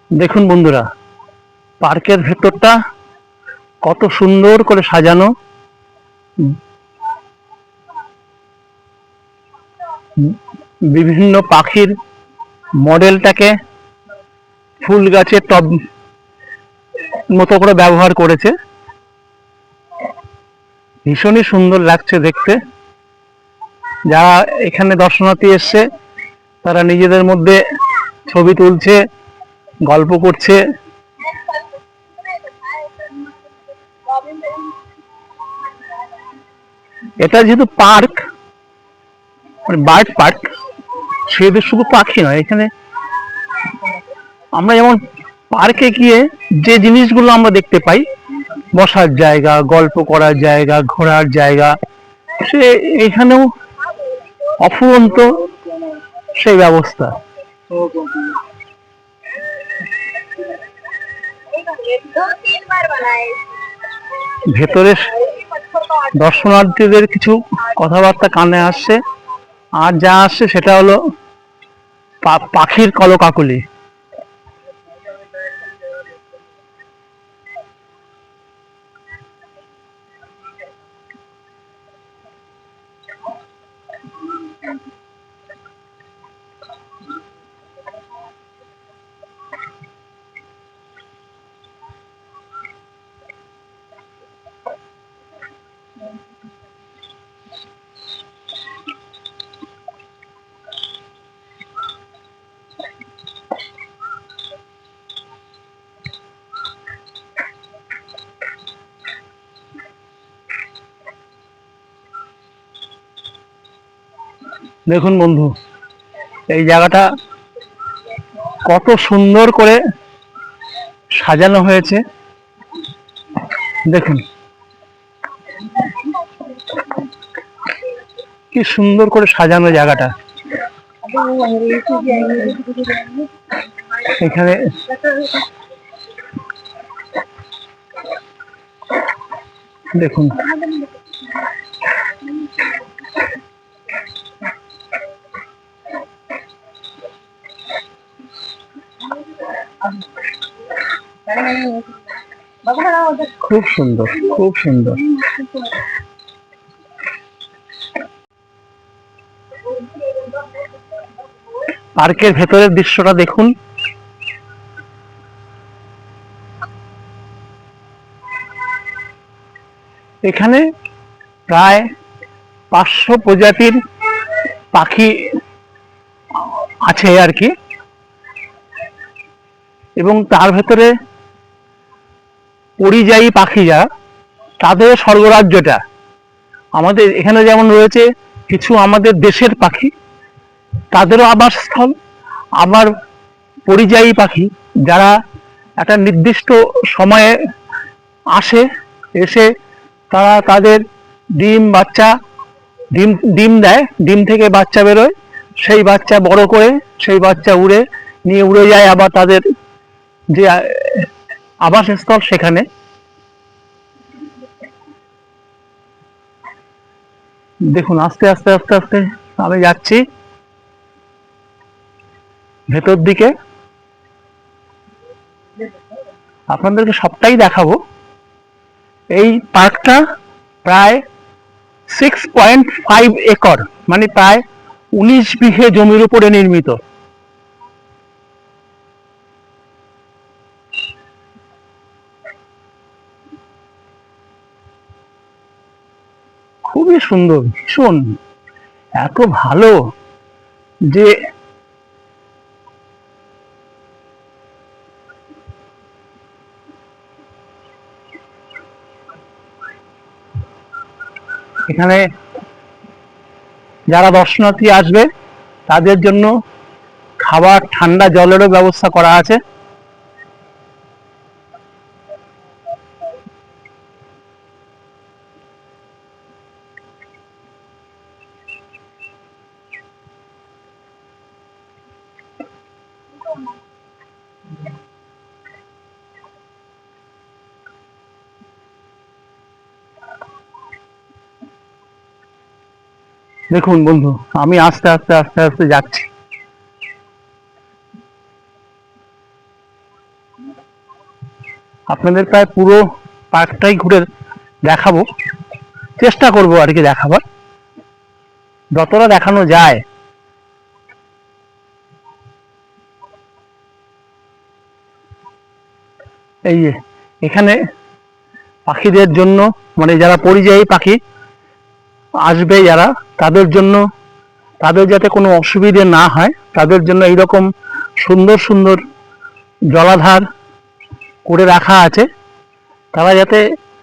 দেখুন বন্ধুরা, পার্কের ভেতরটা কত সুন্দর করে সাজানো। বিভিন্ন পাখির মডেলটাকে ফুল গাছের টব মতো করে ব্যবহার করেছে। ভীষণই সুন্দর লাগছে দেখতে। যারা এখানে দর্শনার্থী এসছে তারা নিজেদের মধ্যে ছবি তুলছে, গল্প করছে। এটা যেহেতু পার্ক, মানে বার্ড পার্ক, সেহেতু শুধু পাখি নয়, এখানে আমরা যেমন পার্কে গিয়ে যে জিনিসগুলো আমরা দেখতে পাই, বসার জায়গা, গল্প করার জায়গা, ঘোরার জায়গা, সে এখানেও অফুরন্ত সেই ব্যবস্থা। ভেতরে দর্শনার্থীদের কিছু কথাবার্তা কানে আসছে, আর যা আসছে সেটা হলো পাখির কলকাকলি। দেখুন বন্ধু, এই জায়গাটা কত সুন্দর করে সাজানো হয়েছে। দেখুন কি সুন্দর করে সাজানো জায়গাটা। এখানে দেখুন খুব সুন্দর, খুব সুন্দর। পার্কের ভেতরের দৃশ্যটা দেখুন। এখানে প্রায় 500 প্রজাতির পাখি আছে আর কি, এবং তার ভেতরে পরিযায়ী পাখি যারা, তাদের স্বর্গরাজ্যটা। আমাদের এখানে যেমন রয়েছে কিছু আমাদের দেশের পাখি, তাদেরও আবাসস্থল। আবার পরিযায়ী পাখি যারা একটা নির্দিষ্ট সময়ে আসে, এসে তারা তাদের ডিম বাচ্চা, ডিম ডিম দেয়, ডিম থেকে বাচ্চা বেরোয়, সেই বাচ্চা বড় করে সেই বাচ্চা উড়ে যায় আবার তাদের যে আবাসস্থল সেখানে। দেখুন আস্তে আস্তে আস্তে আস্তে আমি যাচ্ছি ভেতর দিকে, আপনাদেরকে সবটাই দেখাবো। এই পার্কটা প্রায় 6.5 একর, মানে প্রায় 19 বিঘে জমির উপরে নির্মিত। খুবই সুন্দর, ভীষণ, এত ভালো যে এখানে যারা দর্শনার্থী আসবে তাদের জন্য খাবার, ঠান্ডা জলেরও ব্যবস্থা করা আছে। দেখুন বন্ধু, আমি আস্তে আস্তে আস্তে আস্তে যাচ্ছি। আপনাদের প্রায় পুরো পার্কটাই ঘুরে দেখাবো, চেষ্টা করবো আর কি দেখাবার, যতটা দেখানো যায়। এই যে এখানে পাখিদের জন্য, মানে যারা পরিযায়ী পাখি আসবে যারা, তাদের জন্য, তাদের যাতে কোনো অসুবিধে না হয় তাদের জন্য এইরকম সুন্দর সুন্দর জলাধার করে রাখা আছে। তারা যাতে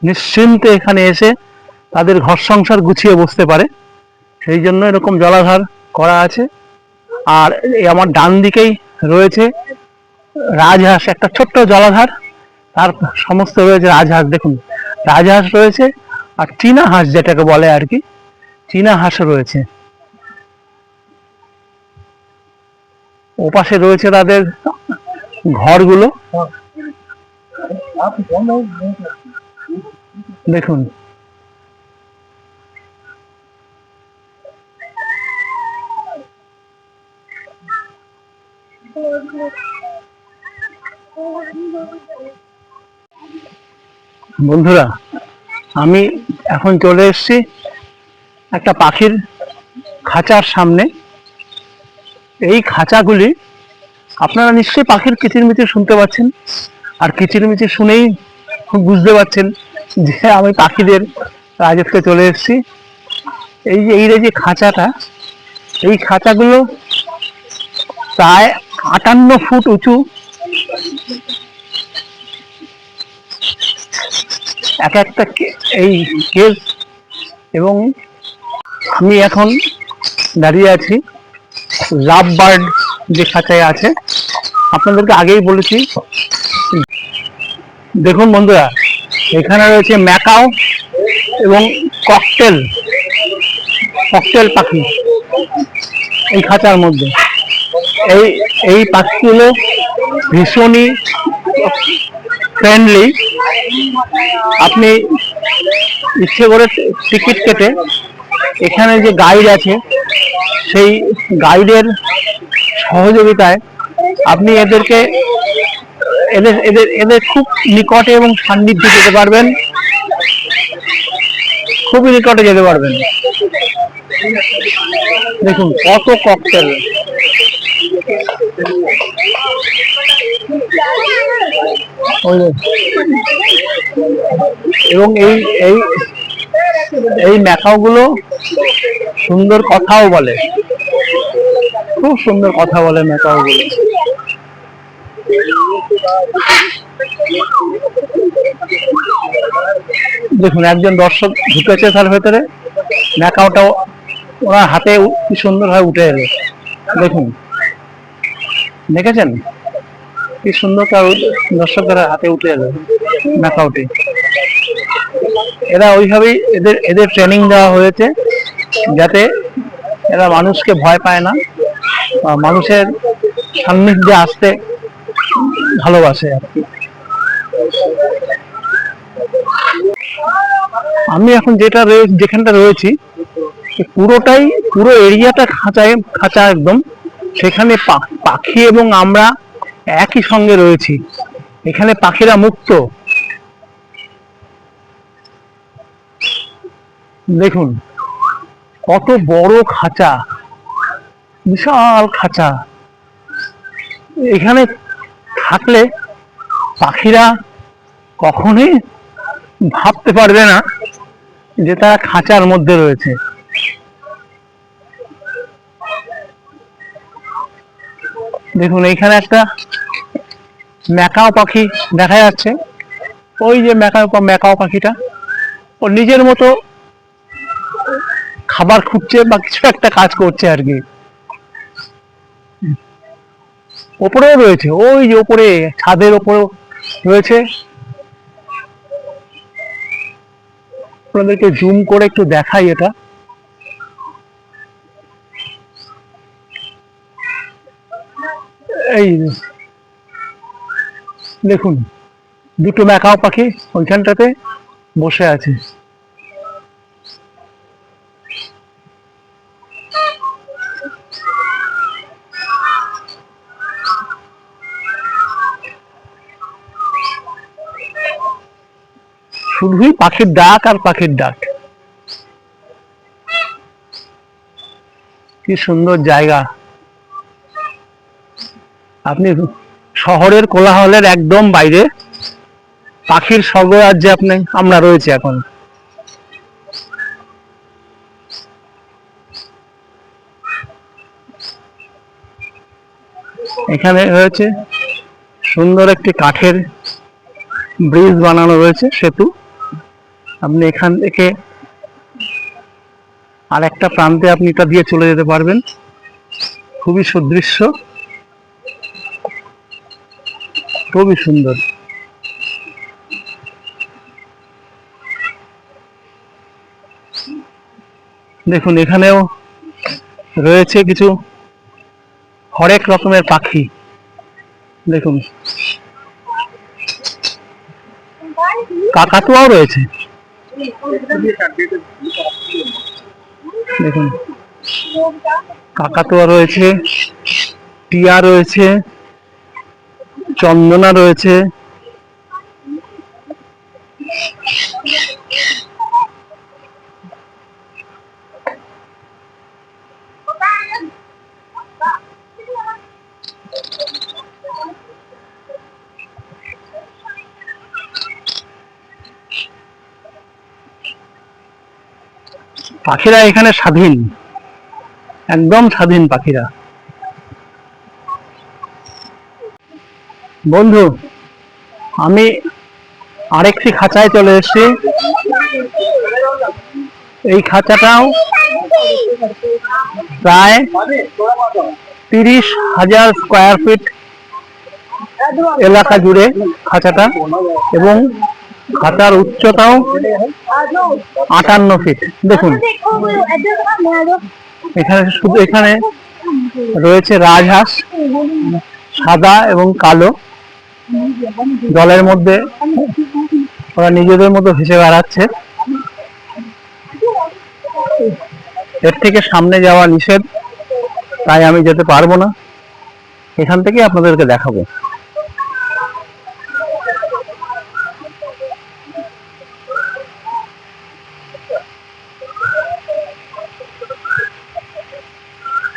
নিশ্চিন্তে এখানে এসে তাদের ঘর সংসার গুছিয়ে বসতে পারে, সেই জন্য এরকম জলাধার করা আছে। আর এই আমার ডান দিকেই রয়েছে রাজহাঁস, একটা ছোট্ট জলাধার, তার সমস্ত রয়েছে রাজহাঁস। দেখুন রাজহাঁস রয়েছে, আর চীনা হাঁস যেটাকে বলে আর কি, চীনা হাঁসও রয়েছে। ওপাশে রয়েছে তাদের ঘরগুলো, দেখুন। বন্ধুরা, আমি এখন চলে এসেছি একটা পাখির খাঁচার সামনে। এই খাঁচাগুলি, আপনারা নিশ্চয়ই পাখির কিচিরমিচির শুনতে পাচ্ছেন, আর কিচিরমিচির শুনেই বুঝতে পারছেন যে আমি পাখিদের রাজত্বে চলে এসেছি। এই যে খাঁচাটা, এই খাঁচাগুলো প্রায় 58 ফুট উঁচু, এক একটা এই কেজ। এবং আমি এখন দাঁড়িয়ে আছি লাভ বার্ড যে খাঁচায় আছে, আপনাদেরকে আগেই বলেছি। দেখুন বন্ধুরা, এখানে রয়েছে ম্যাকাও এবং ককটেল, ককটেল পাখি এই খাঁচার মধ্যে। এই এই পাখিগুলো ভীষণই ফ্রেন্ডলি। আপনি ইচ্ছে করে টিকিট কেটে, এখানে যে গাইড আছে সেই গাইডের সহযোগিতায় আপনি এদেরকে, এদের এদের এদের খুব নিকটে এবং সান্নিধ্যে যেতে পারবেন, খুবই নিকটে যেতে পারবেন। দেখুন কত ককটেল, এবং এই এই এই ম্যাকাও গুলো সুন্দর কথাও বলে, খুব সুন্দর কথা বলে ম্যাকাও গুলো। দেখুন একজন দর্শক ঢুকেছে তার ভেতরে, ম্যাকাওটাও ওনার হাতে কি সুন্দর ভাবে উঠে এলো। দেখুন, দেখেছেন কি সুন্দর তার দর্শকদের হাতে উঠে এলো ম্যাকাওটি। এরা ওইভাবেই, এদের এদের ট্রেনিং দেওয়া হয়েছে যাতে এরা মানুষকে ভয় পায় না, মানুষের সান্নিধ্যে আসতে ভালোবাসে আর কি। আমি এখন যেখানটা রয়েছি পুরোটাই, পুরো এরিয়াটা খাঁচায়, খাঁচা একদম। সেখানে পাখি এবং আমরা একই সঙ্গে রয়েছি, এখানে পাখিরা মুক্ত। দেখুন কত বড় খাঁচা, বিশাল খাঁচা। এখানে থাকলে পাখিরা কখনোই ভাবতে পারবে না যে তারা খাঁচার মধ্যে রয়েছে। দেখুন এইখানে একটা ম্যাকাও পাখি দেখা যাচ্ছে, ওই যে ম্যাকাও পাখিটা ও নিজের মতো খাবার খুঁজছে বা কিছু একটা কাজ করছে আর কি। ওপরেও রয়েছে, ওই যে ওপরে ছাদের ওপরেও রয়েছে। আপনাদেরকে জুম করে একটু দেখাই এটা। এই দেখুন দুটো ম্যাকাও পাখি ওইখানটাতে বসে আছে। শুধুই পাখির ডাক আর পাখির ডাক। কি সুন্দর জায়গা। আপনি শহরের কোলাহলের একদম বাইরে পাখির স্বর্গরাজ্যে আমরা রয়েছে এখন। এখানে রয়েছে সুন্দর একটি কাঠের ব্রিজ বানানো রয়েছে, সেতু। আপনি এখান থেকে আর একটা প্রান্তে আপনি এটা দিয়ে চলে যেতে পারবেন। খুবই সুদৃশ্য, খুবই সুন্দর। দেখুন এখানেও রয়েছে কিছু হরেক রকমের পাখি। দেখুন কাকাতুয়াও রয়েছে। দেখুন কাকাতুয়া রয়েছে, টিয়া রয়েছে, চন্দনা রয়েছে। পাখিরা এখানে স্বাধীন, একদম স্বাধীন পাখিরা। বন্ধু, আমি আরেকটি খাঁচায় চলে এসেছি। এই খাঁচাটাও প্রায় 30,000 স্কোয়ার ফিট এলাকা জুড়ে খাঁচাটা, এবং খাঁচার উচ্চতাও 58 ফিট। দেখুন এখানে রয়েছে রাজহাঁস, সাদা এবং কালো। জলের মধ্যে ওরা নিজেদের মতো ভেসে বেড়াচ্ছে। এর থেকে সামনে যাওয়া নিষেধ, তাই আমি যেতে পারবো না। এখান থেকে আপনাদেরকে দেখাবো।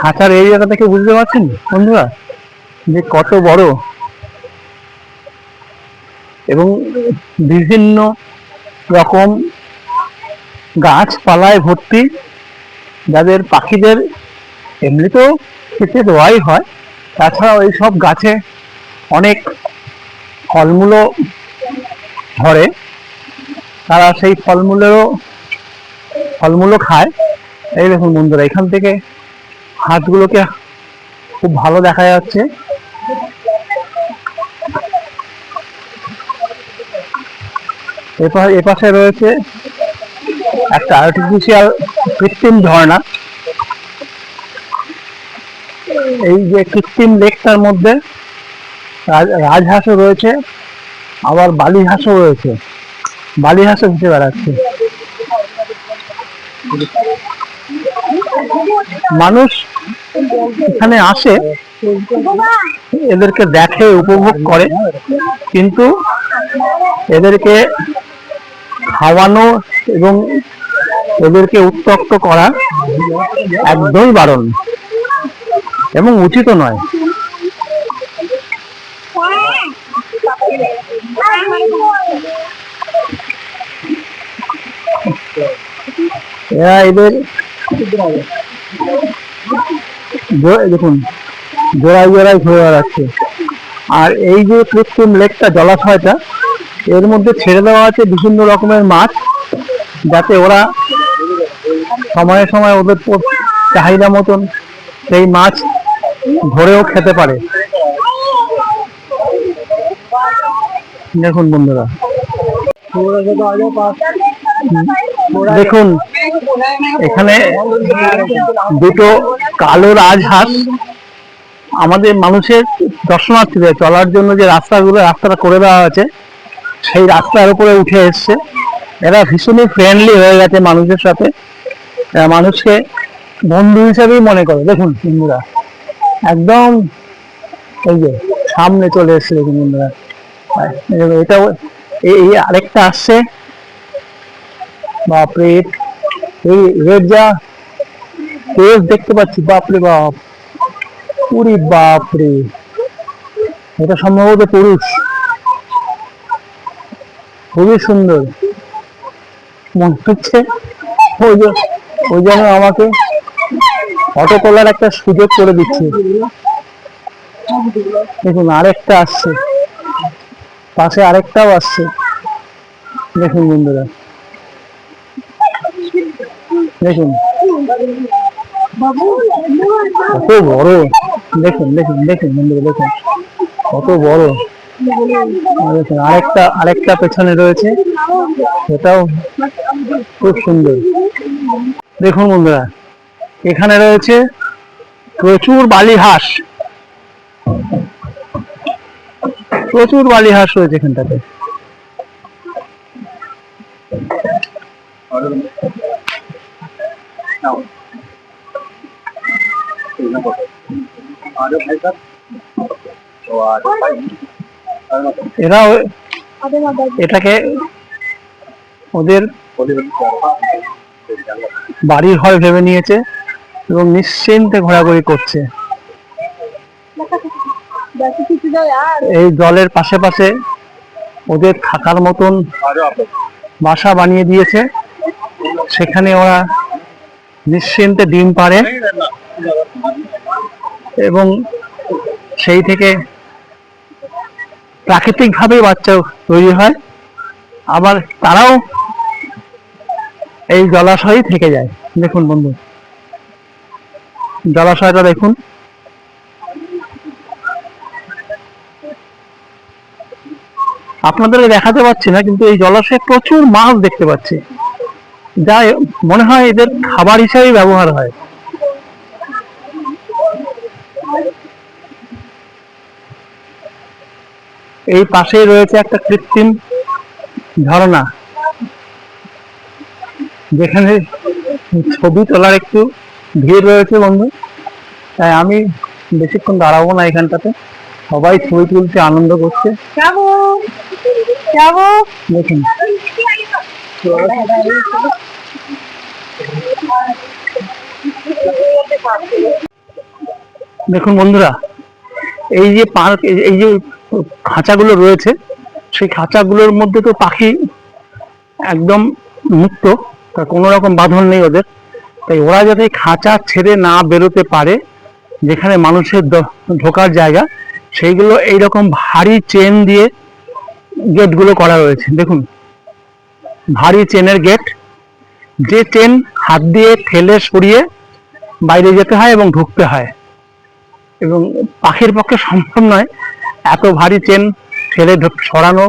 খাঁচার এরিয়াটা থেকে বুঝতে পারছেন বন্ধুরা যে কত বড়, এবং বিভিন্ন রকম গাছপালায় ভর্তি, যাদের পাখিদের এমনিতেও খেতে দেওয়াই হয়। তাছাড়াও এইসব গাছে অনেক ফলমূলও ধরে, তারা সেই ফলমূলও খায়। এই দেখুন বন্ধুরা, এখান থেকে হাঁসগুলোকে খুব ভালো দেখা যাচ্ছে। এপাশে রয়েছে একটা আর্টিফিশিয়াল কৃত্রিম ঝর্ণা। এই যে কৃত্রিম লেকটার মধ্যে রাজহাঁসও রয়েছে, আবার বালি হাঁসও রয়েছে। বালি হাঁসও ভেসে বেড়াচ্ছে। মানুষ এখানে আসে, এদেরকে দেখে, উপভোগ করে, কিন্তু এদেরকে খাওয়ানো এবং এদেরকে উত্ত্যক্ত করা একদমই বারণ এবং উচিত নয়। এরা এদের দেখুন জোড়ায় জোড়ায় ঘুরে বেড়াচ্ছে। আর এই যে কৃত্রিম লেকটা, জলাশয়টা, এর মধ্যে ছেড়ে দেওয়া আছে বিভিন্ন রকমের মাছ, যাতে ওরা সময়ে সময়ে ওদের চাহিদা মতন সেই মাছ ধরেও খেতে পারে। দেখুন বন্ধুরা, দেখুন এখানে দুটো কালো রাজহাঁস আমাদের মানুষের দর্শনার্থীদের চলার জন্য যে রাস্তাটা করে দেওয়া আছে, সেই রাস্তার উপরে উঠে এসছে। এরা ভীষণই ফ্রেন্ডলি হয়ে গেছে মানুষের সাথে, মানুষকে বন্ধু হিসেবেই মনে করে। দেখুন বন্ধুরা, একদম এই যে সামনে চলে এসছে। দেখুন বন্ধুরা, এটা এই আরেকটা আসছে, বাপরে, এই এর যা তেজ দেখতে পাচ্ছি, বাপরে বাপ, পুরি বাপরে, এটা সম্ভবত পুরুষ। খুবই সুন্দর, মনে হচ্ছে ওই যেন আমাকে অটো তোলার একটা সুযোগ করে দিচ্ছে। দেখুন আরেকটা আসছে, পাশে আরেকটাও আসছে। দেখুন বন্ধুরা, দেখুন কত বড়, দেখুন দেখুন দেখুন বন্ধুরা, দেখুন কত বড়। দেখুন আরেকটা পেছনে রয়েছে, সেটাও খুব সুন্দর। দেখুন বন্ধুরা, এখানে রয়েছে প্রচুর বালি হাঁস, প্রচুর বালি হাঁস রয়েছে এখানটাতে। এরা এটাকে ওদের বাড়ির ঘর ভেবে নিয়েছে এবং নিশ্চিন্তে ঘোরাঘুরি করছে। এই জলের পাশে পাশে ওদের থাকার মতন বাসা বানিয়ে দিয়েছে, সেখানে ওরা নিশ্চিন্তে ডিম পাড়ে এবং সেই থেকে প্রাকৃতিকভাবেই বাচ্চা তৈরি হয়। আবার তারাও এই জলাশয়ে থেকে যায়। দেখুন বন্ধু, জলাশয়টা দেখুন, আপনাদের দেখাতে পাচ্ছি না, কিন্তু এই জলাশয়ে প্রচুর মাছ দেখতে পাচ্ছি, যা মনে হয় এদের খাবার হিসাবে ব্যবহার হয়। এই পাশেই রয়েছে একটা কৃত্রিম ঝর্ণা, যেখানে ছবি তোলার একটু ভিড় রয়েছে বন্ধু, তাই আমি বেশিক্ষণ দাঁড়াবো না এখানটাতে। সবাই ছবি তুলতে আনন্দ করছে। দেখুন দেখুন বন্ধুরা, এই যে পার্ক, এই যে খাঁচাগুলো রয়েছে, সেই খাঁচাগুলোর মধ্যে তো পাখি একদম মুক্ত, কোনো রকম বাঁধন নেই ওদের। তাই ওরা যাতে খাঁচা ছেড়ে না বেরোতে পারে, যেখানে মানুষের ঢোকার জায়গা, সেইগুলো এইরকম ভারী চেন দিয়ে গেটগুলো করা রয়েছে। দেখুন ভারী চেনের গেট, যে চেন হাত দিয়ে ঠেলে সরিয়ে বাইরে যেতে হয় এবং ঢুকতে হয়, এবং পাখির পক্ষে সম্ভব নয় এত ভারী চেন ঠেলে সরানো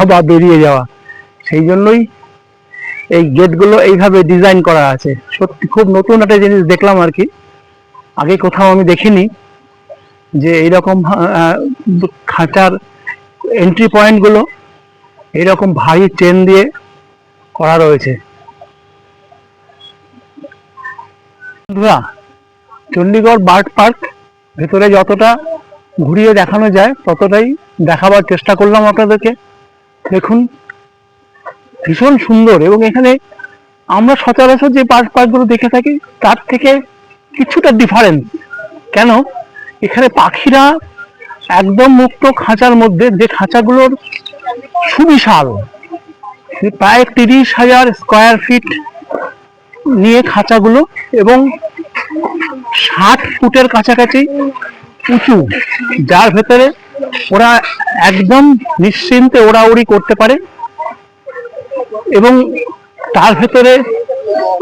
বা বেরিয়ে যাওয়া। সেই জন্যই এই গেটগুলো এইভাবে ডিজাইন করা আছে। সত্যি খুব নতুন একটা জিনিস দেখলাম আর কি, আগে কোথাও আমি দেখিনি যে এইরকম খাঁচার এন্ট্রি পয়েন্টগুলো এইরকম ভারী চেন দিয়ে করা রয়েছে। চণ্ডীগড় বার্ড পার্ক ভেতরে যতটা ঘুরিয়ে দেখানো যায় ততটাই দেখাবার চেষ্টা করলাম আপনাদেরকে। দেখুন ভীষণ সুন্দর, এবং এখানে আমরা সচরাচর যে বার্ড পার্কগুলো দেখে থাকি তার থেকে কিছুটা ডিফারেন্স। কেন, এখানে পাখিরা একদম মুক্ত খাঁচার মধ্যে, যে খাঁচাগুলোর সুবিশাল, প্রায় 30,000 স্কোয়ার ফিট নিয়ে খাঁচাগুলো, এবং 60 ফুটের কাছাকাছি উঁচু, যার ভেতরে ওরা একদম নিশ্চিন্তে ওড়াউড়ি করতে পারে। এবং তার ভেতরে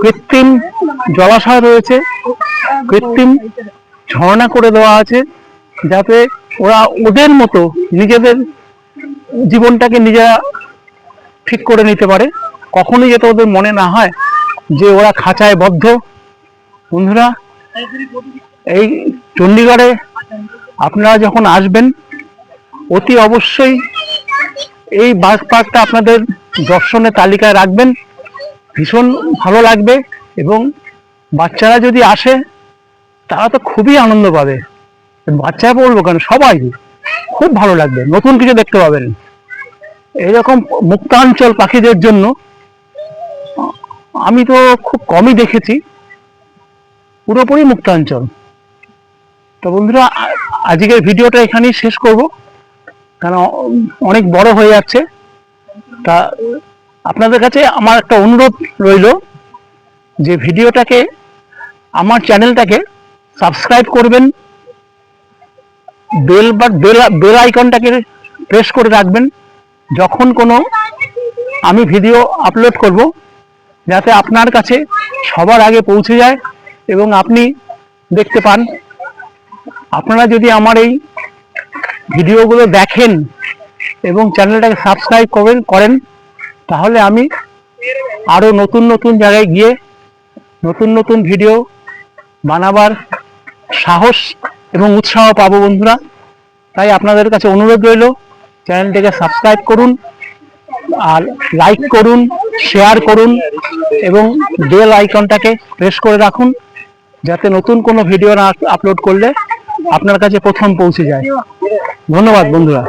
কৃত্রিম জলাশয় রয়েছে, কৃত্রিম ঝর্ণা করে দেওয়া আছে, যাতে ওরা ওদের মতো নিজেদের জীবনটাকে নিজেরা ঠিক করে নিতে পারে। কখনোই যাতে ওদের মনে না হয় যে ওরা খাঁচায় বদ্ধ। বন্ধুরা, এই চণ্ডীগড়ে আপনারা যখন আসবেন অতি অবশ্যই এই বার্ড পার্কটা আপনাদের দর্শনের তালিকায় রাখবেন, ভীষণ ভালো লাগবে। এবং বাচ্চারা যদি আসে তারা তো খুবই আনন্দ পাবে, বাচ্চারা বলবো কেন, সবাই খুব ভালো লাগবে, নতুন কিছু দেখতে পাবেন। এইরকম মুক্তাঞ্চল পাখিদের জন্য আমি তো খুব কমই দেখেছি, পুরোপুরি মুক্তাঞ্চল। তো বন্ধুরা, আজকের ভিডিওটা এখানেই শেষ করব, কারণ অনেক বড় হয়ে যাচ্ছে। তা আপনাদের কাছে আমার একটা অনুরোধ রইল যে ভিডিওটাকে, আমার চ্যানেলটাকে সাবস্ক্রাইব করবেন, বেল আইকনটাকে প্রেস করে রাখবেন, যখন কোনো আমি ভিডিও আপলোড করব যাতে আপনার কাছে সবার আগে পৌঁছে যায় এবং আপনি দেখতে পান। আপনারা যদি আমার এই ভিডিওগুলো দেখেন এবং চ্যানেলটাকে সাবস্ক্রাইব করেন তাহলে আমি আরও নতুন নতুন জায়গায় গিয়ে নতুন নতুন ভিডিও বানাবার সাহস এবং উৎসাহ পাবো বন্ধুরা। তাই আপনাদের কাছে অনুরোধ রইল, চ্যানেলটিকে সাবস্ক্রাইব করুন, আর লাইক করুন, শেয়ার করুন এবং বেল আইকনটাকে প্রেস করে রাখুন, যাতে নতুন কোনো ভিডিও আপলোড করলে আপনার কাছে প্রথম পৌঁছে যায়। ধন্যবাদ বন্ধুরা।